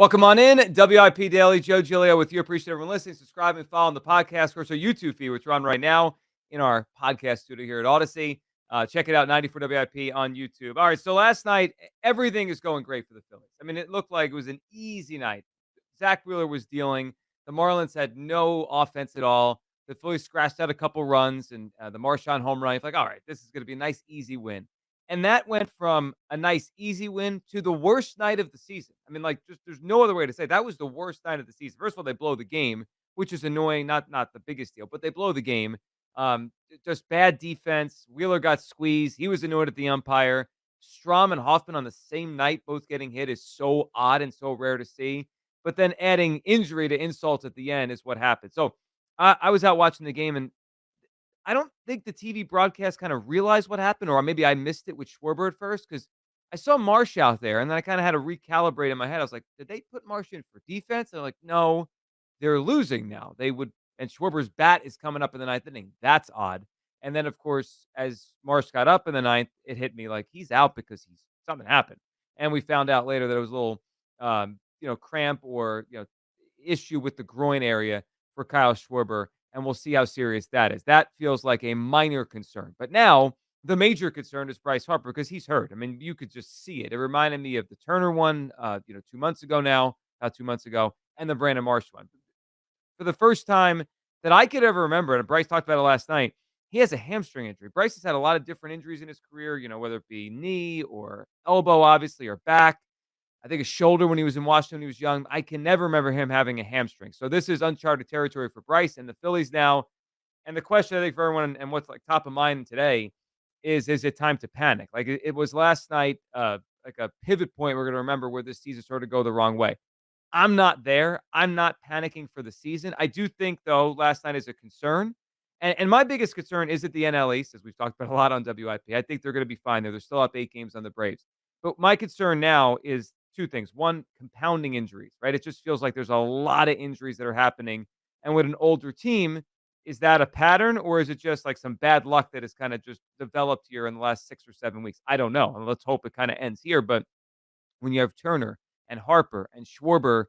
Welcome on in, WIP Daily. Joe Giglio with you. Appreciate everyone listening. Subscribe and follow on the podcast. Of course, our YouTube feed, which we're on right now in our podcast studio here at Odyssey. Check it out, 94 WIP on YouTube. All right, so last night, everything is going great for the Phillies. I mean, it looked like it was an easy night. Zach Wheeler was dealing. The Marlins had no offense at all. The Phillies scratched out a couple runs, and the Marchand home run. It's like, all right, this is going to be a nice, easy win. And that went from a nice, easy win to the worst night of the season. I mean, like, just there's no other way to say it. That was the worst night of the season. First of all, they blow the game, which is annoying. Not the biggest deal, but they blow the game. Just bad defense. Wheeler got squeezed. He was annoyed at the umpire. Strom and Hoffman on the same night, both getting hit, is so odd and so rare to see. But then adding injury to insult at the end is what happened. So I was out watching the game, and I don't think the TV broadcast kind of realized what happened, or maybe I missed it with Schwarber at first because I saw Marsh out there, and then I kind of had to recalibrate in my head. I was like, "Did they put Marsh in for defense?" And they're like, "No, they're losing now. They would." And Schwarber's bat is coming up in the ninth inning. That's odd. And then, of course, as Marsh got up in the ninth, it hit me like he's out because something happened. And we found out later that it was a little, cramp or issue with the groin area for Kyle Schwarber, and we'll see how serious that is. That feels like a minor concern. But now the major concern is Bryce Harper because he's hurt. I mean, you could just see it. It reminded me of the Turner one, 2 months ago now, about 2 months ago, and the Brandon Marsh one. For the first time that I could ever remember, and Bryce talked about it last night, he has a hamstring injury. Bryce has had a lot of different injuries in his career, whether it be knee or elbow, obviously, or back. I think his shoulder when he was in Washington when he was young. I can never remember him having a hamstring. So this is uncharted territory for Bryce and the Phillies now. And the question I think for everyone and what's like top of mind today is it time to panic? Like it was last night, like a pivot point we're going to remember where this season started to go the wrong way. I'm not there. I'm not panicking for the season. I do think though last night is a concern. And my biggest concern is at the NL East, as we've talked about a lot on WIP. I think they're going to be fine there. They're still up 8 games on the Braves. But my concern now is two things. One, compounding injuries, right? It just feels like there's a lot of injuries that are happening. And with an older team, is that a pattern or is it just like some bad luck that has kind of just developed here in the last 6 or 7 weeks? I don't know. And let's hope it kind of ends here. But when you have Turner and Harper and Schwarber,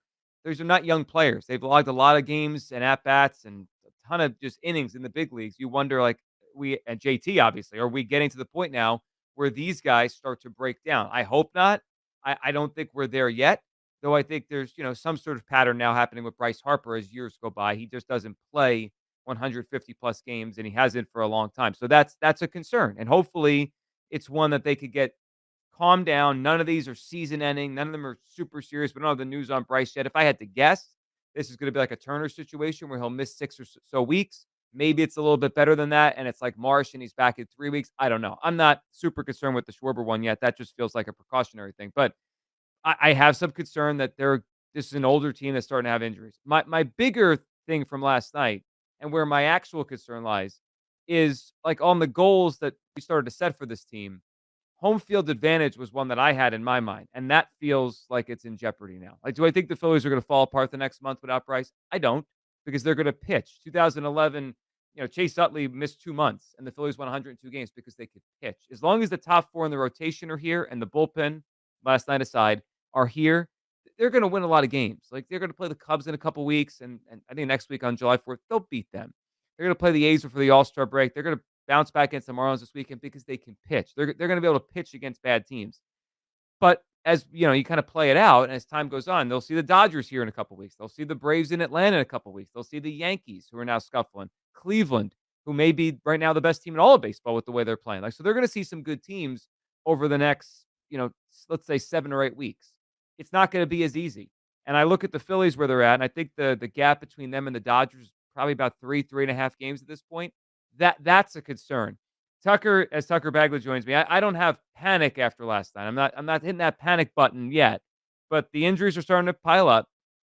those are not young players. They've logged a lot of games and at bats and a ton of just innings in the big leagues. You wonder, like we and JT, obviously, are we getting to the point now where these guys start to break down? I hope not. I don't think we're there yet, though. I think there's some sort of pattern now happening with Bryce Harper as years go by. He just doesn't play 150 plus games, and he hasn't for a long time. So that's a concern, and hopefully it's one that they could get calm down. None of these are season ending. None of them are super serious. We don't have the news on Bryce yet. If I had to guess, this is going to be like a Turner situation where he'll miss 6 or so weeks. Maybe it's a little bit better than that. And it's like Marsh and he's back in 3 weeks. I don't know. I'm not super concerned with the Schwarber one yet. That just feels like a precautionary thing. But I have some concern that this is an older team that's starting to have injuries. My bigger thing from last night and where my actual concern lies is like on the goals that we started to set for this team. Home field advantage was one that I had in my mind, and that feels like it's in jeopardy now. Like, do I think the Phillies are going to fall apart the next month without Bryce? I don't, because they're going to pitch. 2011, Chase Utley missed 2 months, and the Phillies won 102 games because they could pitch. As long as the top four in the rotation are here and the bullpen, last night aside, are here, they're going to win a lot of games. Like, they're going to play the Cubs in a couple weeks, and I think next week on July 4th, they'll beat them. They're going to play the A's for the All-Star break. They're going to bounce back against the Marlins this weekend because they can pitch. They're going to be able to pitch against bad teams. But as you kind of play it out, and as time goes on, they'll see the Dodgers here in a couple weeks. They'll see the Braves in Atlanta in a couple weeks. They'll see the Yankees, who are now scuffling. Cleveland, who may be right now the best team in all of baseball with the way they're playing. Like, so they're going to see some good teams over the next, let's say 7 or 8 weeks. It's not going to be as easy. And I look at the Phillies where they're at, and I think the gap between them and the Dodgers is probably about 3.5 games at this point. That's a concern. Tucker Bagley joins me. I don't have panic after last night. I'm not hitting that panic button yet, but the injuries are starting to pile up.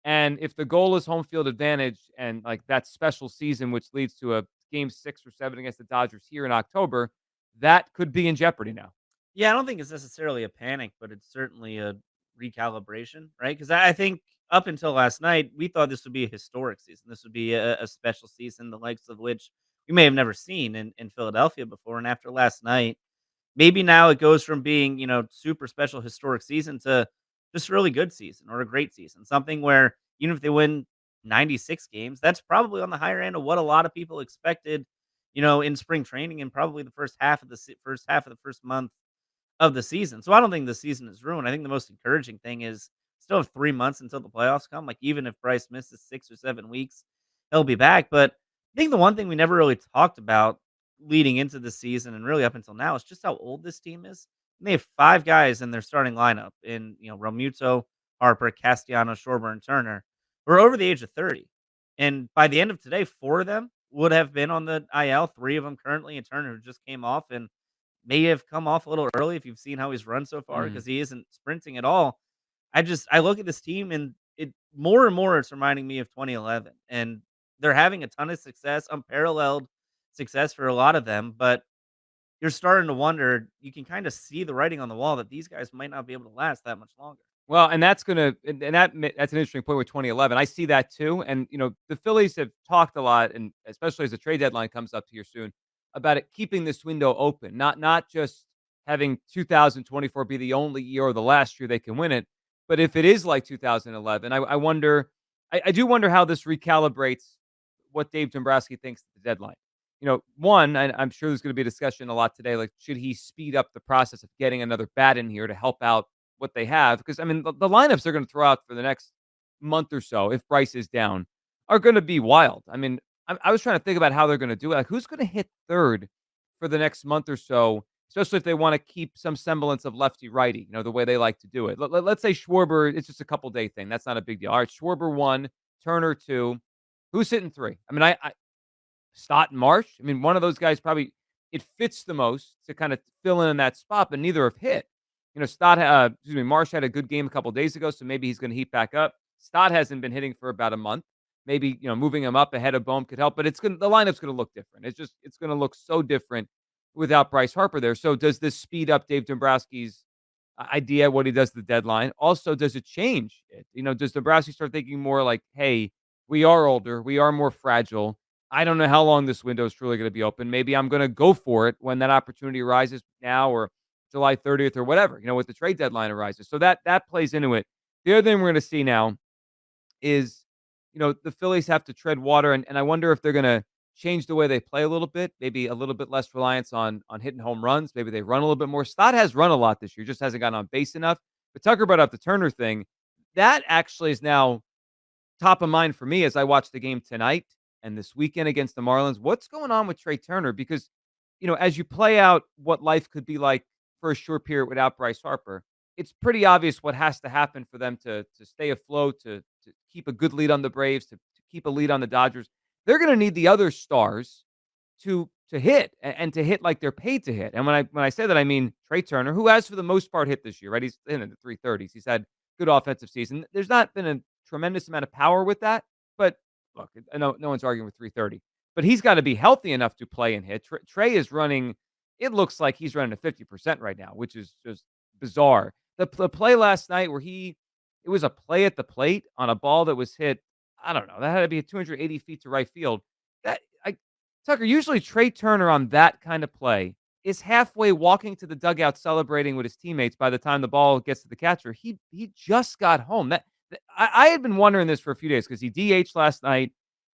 And if the goal is home field advantage and like that special season, which leads to a game 6 or 7 against the Dodgers here in October, that could be in jeopardy now. Yeah, I don't think it's necessarily a panic, but it's certainly a recalibration, right? Because I think up until last night, we thought this would be a historic season. This would be a special season, the likes of which we may have never seen in Philadelphia before. And after last night, maybe now it goes from being, super special historic season to just a really good season or a great season. Something where even if they win 96 games, that's probably on the higher end of what a lot of people expected, in spring training and probably the first half of the first month of the season. So I don't think the season is ruined. I think the most encouraging thing is still have 3 months until the playoffs come. Like, even if Bryce misses 6 or 7 weeks, he'll be back. But I think the one thing we never really talked about leading into the season and really up until now is just how old this team is. And they have 5 guys in their starting lineup in, Romuto, Harper, Castellanos, Schwarber, and Turner, who are over the age of 30. And by the end of today, 4 of them would have been on the IL, 3 of them currently, and Turner who just came off and may have come off a little early if you've seen how he's run so far Mhm. because he isn't sprinting at all. I look at this team and it more and more it's reminding me of 2011, and they're having a ton of success, unparalleled success for a lot of them, but you're starting to wonder, you can kind of see the writing on the wall that these guys might not be able to last that much longer. Well, and that's an interesting point with 2011. I see that too, and the Phillies have talked a lot, and especially as the trade deadline comes up here soon, about it keeping this window open, not just having 2024 be the only year or the last year they can win it, but if it is like 2011, I wonder, I do wonder how this recalibrates what Dave Dombrowski thinks at the deadline. One, I'm sure there's going to be a discussion a lot today. Like, should he speed up the process of getting another bat in here to help out what they have? Because I mean, the lineups they're going to throw out for the next month or so, if Bryce is down, are going to be wild. I mean, I was trying to think about how they're going to do it. Like, who's going to hit third for the next month or so, especially if they want to keep some semblance of lefty righty, the way they like to do it. Let's say Schwarber, it's just a couple day thing. That's not a big deal. All right, Schwarber 1, Turner 2. Who's hitting 3? I mean, I Stott and Marsh. I mean, one of those guys probably it fits the most to kind of fill in that spot, but neither have hit. Marsh had a good game a couple days ago, so maybe he's going to heat back up. Stott hasn't been hitting for about a month. Maybe moving him up ahead of Bohm could help, but the lineup's going to look different. It's going to look so different without Bryce Harper there. So does this speed up Dave Dombrowski's idea what he does at the deadline? Also, does it change it? Does Dombrowski start thinking more like, hey, we are older, we are more fragile. I don't know how long this window is truly going to be open. Maybe I'm going to go for it when that opportunity arises now or July 30th or whatever, with the trade deadline arises. So that plays into it. The other thing we're going to see now is, the Phillies have to tread water, and I wonder if they're going to change the way they play a little bit, maybe a little bit less reliance on hitting home runs. Maybe they run a little bit more. Stott has run a lot this year, just hasn't gotten on base enough. But Tucker brought up the Turner thing. That actually is now top of mind for me as I watch the game tonight and this weekend against the Marlins. What's going on with Trey Turner? Because, as you play out what life could be like for a short period without Bryce Harper, it's pretty obvious what has to happen for them to stay afloat, to keep a good lead on the Braves, to keep a lead on the Dodgers. They're going to need the other stars to hit and to hit like they're paid to hit. And when I say that, I mean Trey Turner, who has for the most part hit this year, right? He's in the 330s. He's had good offensive season. There's not been a tremendous amount of power with that, but look, I know no one's arguing with 330. But he's got to be healthy enough to play and hit. Trey is running. It looks like he's running at 50% right now, which is just bizarre. The play last night where it was a play at the plate on a ball that was hit. I don't know. That had to be 280 feet to right field. That I Tucker, usually Trey Turner on that kind of play is halfway walking to the dugout celebrating with his teammates by the time the ball gets to the catcher. He just got home. I had been wondering this for a few days because he DH'd last night.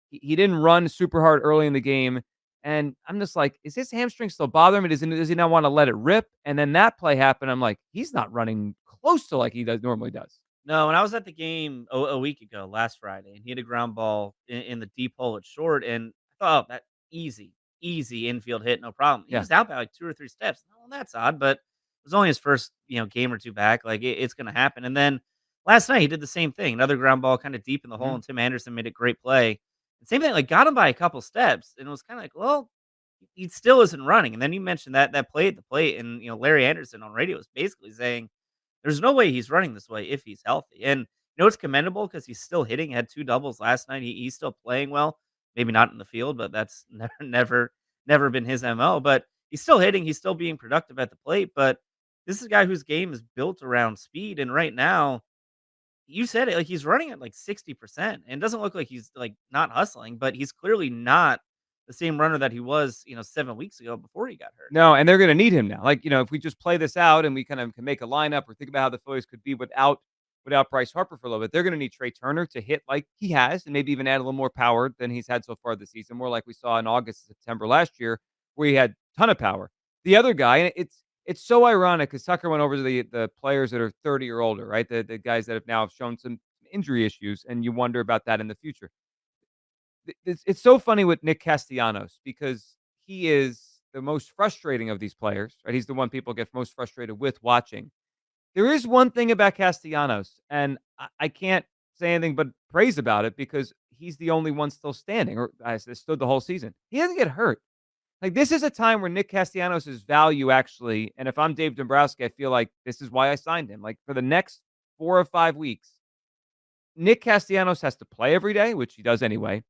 He didn't run super hard early in the game. And I'm just like, is his hamstring still bothering him? Does he not want to let it rip? And then that play happened. I'm like, he's not running close to like he normally does. No, when I was at the game a week ago, last Friday, and he had a ground ball in the deep hole at short, and I thought, oh, that easy infield hit, no problem. He Yeah. was out by like 2 or 3 steps. Oh, that's odd, but it was only his first, game or 2 back. Like, it's gonna happen. And then last night he did the same thing. Another ground ball kind of deep in the hole, Mhm. and Tim Anderson made a great play. And same thing, like got him by a couple steps, and it was kind of like, well, he still isn't running. And then you mentioned that play at the plate, and Larry Anderson on radio was basically saying there's no way he's running this way if he's healthy. And it's commendable because he's still hitting. He had 2 doubles last night. He's still playing well. Maybe not in the field, but that's never been his MO. But he's still hitting. He's still being productive at the plate. But this is a guy whose game is built around speed. And right now, you said it, like he's running at like 60%. And it doesn't look like he's like not hustling, but he's clearly not the same runner that he was, 7 weeks ago before he got hurt. No, and they're going to need him now. Like, if we just play this out and we kind of can make a lineup or think about how the Phillies could be without without Bryce Harper for a little bit. They're going to need Trey Turner to hit like he has, and maybe even add a little more power than he's had so far this season, more like we saw in August and September last year, where he had a ton of power. The other guy, and it's so ironic because Tucker went over to the players that are 30 or older, right? The guys that have now shown some injury issues, and you wonder about that in the future. It's so funny with Nick Castellanos because he is the most frustrating of these players, right? He's the one people get most frustrated with watching. There is one thing about Castellanos, and I can't say anything but praise about it because he's the only one still standing, or has stood the whole season. He doesn't get hurt. Like, this is a time where Nick Castellanos' value actually, and if I'm Dave Dombrowski, I feel like this is why I signed him. Like, for the next 4 or 5 weeks, Nick Castellanos has to play every day, which he does anyway,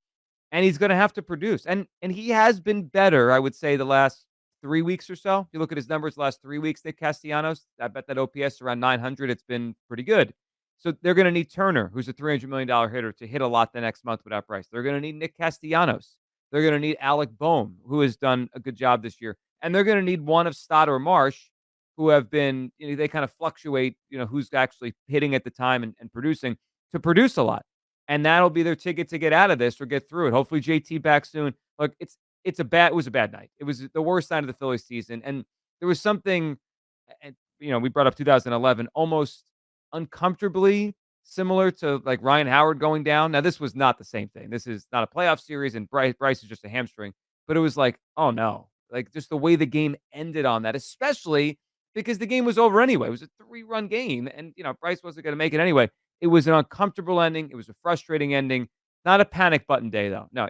and he's gonna have to produce, and he has been better, I would say, the last 3 weeks or so. If you look at his numbers the last 3 weeks, Nick Castellanos, I bet that OPS around 900, it's been pretty good. So they're gonna need Turner, who's a $300 million hitter, to hit a lot the next month without Bryce. They're gonna need Nick Castellanos. They're gonna need Alec Bohm, who has done a good job this year, and they're gonna need one of Stott or Marsh, who have been, they kind of fluctuate, who's actually hitting at the time and producing, to produce a lot, and that'll be their ticket to get out of this or get through it. Hopefully, JT back soon. Look, it was a bad night. It was the worst night of the Phillies season, and there was something, we brought up 2011, almost uncomfortably similar to like Ryan Howard going down. Now, this was not the same thing. This is not a playoff series, and Bryce is just a hamstring. But it was like, oh no, like just the way the game ended on that, especially because the game was over anyway. It was a 3-run game, and Bryce wasn't going to make it anyway. It was an uncomfortable ending. It was a frustrating ending. Not a panic button day, though. No,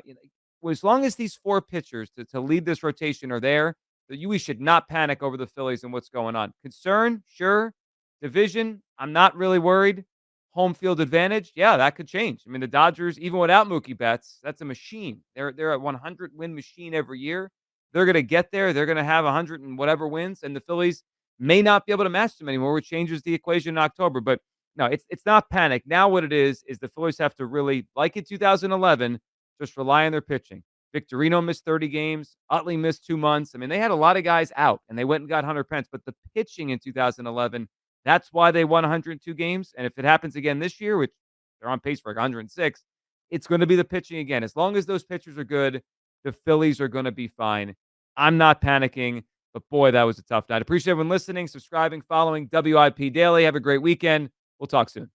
as long as these 4 pitchers to lead this rotation are there, we should not panic over the Phillies and what's going on. Concern, sure. Division, I'm not really worried. Home field advantage, yeah, that could change. I mean, the Dodgers, even without Mookie Betts, that's a machine. They're a 100 win machine every year. They're going to get there. They're going to have 100 and whatever wins, and the Phillies may not be able to match them anymore, which changes the equation in October. But no, it's not panic. Now what it is the Phillies have to really, like in 2011, just rely on their pitching. Victorino missed 30 games. Utley missed 2 months. I mean, they had a lot of guys out, and they went and got Hunter Pence. But the pitching in 2011, that's why they won 102 games. And if it happens again this year, which they're on pace for like 106, it's going to be the pitching again. As long as those pitchers are good, the Phillies are going to be fine. I'm not panicking, but boy, that was a tough night. Appreciate everyone listening, subscribing, following WIP Daily. Have a great weekend. We'll talk soon.